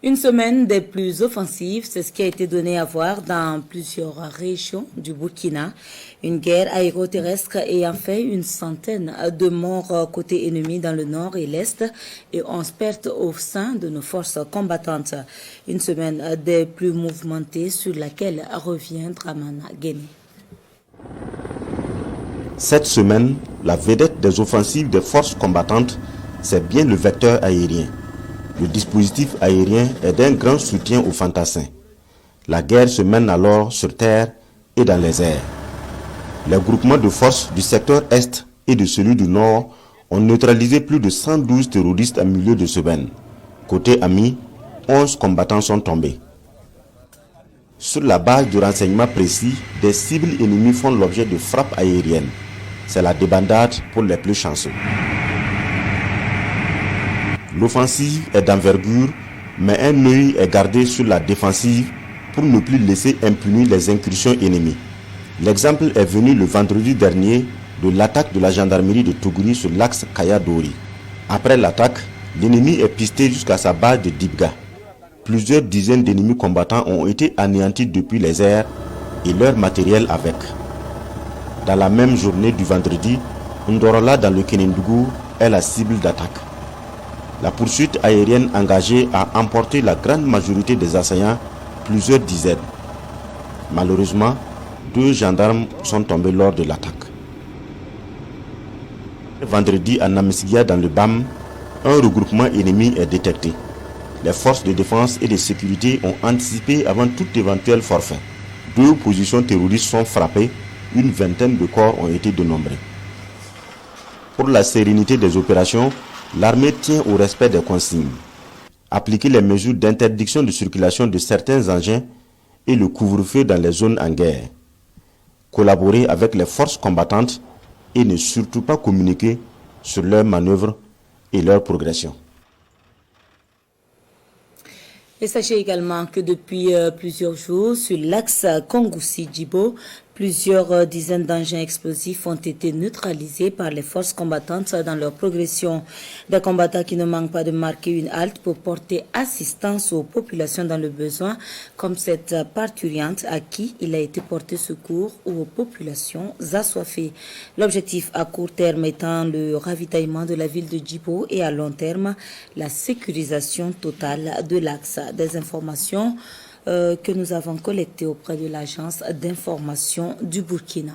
Une semaine des plus offensives, c'est ce qui a été donné à voir dans plusieurs régions du Burkina. Une guerre aéroterrestre ayant fait une centaine de morts côté ennemi dans le nord et l'est et 11 pertes au sein de nos forces combattantes. Une semaine des plus mouvementées sur laquelle revient Dramana Guéné. Cette semaine, la vedette des offensives des forces combattantes, c'est bien le vecteur aérien. Le dispositif aérien est d'un grand soutien aux fantassins. La guerre se mène alors sur terre et dans les airs. Les groupements de forces du secteur Est et de celui du Nord ont neutralisé plus de 112 terroristes en milieu de semaine. Côté ami, 11 combattants sont tombés. Sur la base de renseignements précis, des cibles ennemies font l'objet de frappes aériennes. C'est la débandade pour les plus chanceux. L'offensive est d'envergure, mais un œil est gardé sur la défensive pour ne plus laisser impunis les incursions ennemies. L'exemple est venu le vendredi dernier de l'attaque de la gendarmerie de Tougouri sur l'axe Kaya-Dori. Après l'attaque, l'ennemi est pisté jusqu'à sa base de Dibga. Plusieurs dizaines d'ennemis combattants ont été anéantis depuis les airs et leur matériel avec. Dans la même journée du vendredi, Ndorola dans le Kénindougou est la cible d'attaque. La poursuite aérienne engagée a emporté la grande majorité des assaillants, plusieurs dizaines. Malheureusement, 2 gendarmes sont tombés lors de l'attaque. Vendredi à Namisigia dans le BAM, un regroupement ennemi est détecté. Les forces de défense et de sécurité ont anticipé avant tout éventuel forfait. 2 positions terroristes sont frappées, une vingtaine de corps ont été dénombrés. Pour la sérénité des opérations, l'armée tient au respect des consignes. Appliquer les mesures d'interdiction de circulation de certains engins et le couvre-feu dans les zones en guerre. Collaborer avec les forces combattantes et ne surtout pas communiquer sur leurs manœuvres et leur progression. Et sachez également que depuis plusieurs jours, sur l'axe Kongoussi-Djibo, plusieurs dizaines d'engins explosifs ont été neutralisés par les forces combattantes dans leur progression. Des combattants qui ne manquent pas de marquer une halte pour porter assistance aux populations dans le besoin, comme cette parturiente à qui il a été porté secours ou aux populations assoiffées. L'objectif à court terme étant le ravitaillement de la ville de Djibo et à long terme, la sécurisation totale de l'axe. Des informations que nous avons collectées auprès de l'agence d'information du Burkina.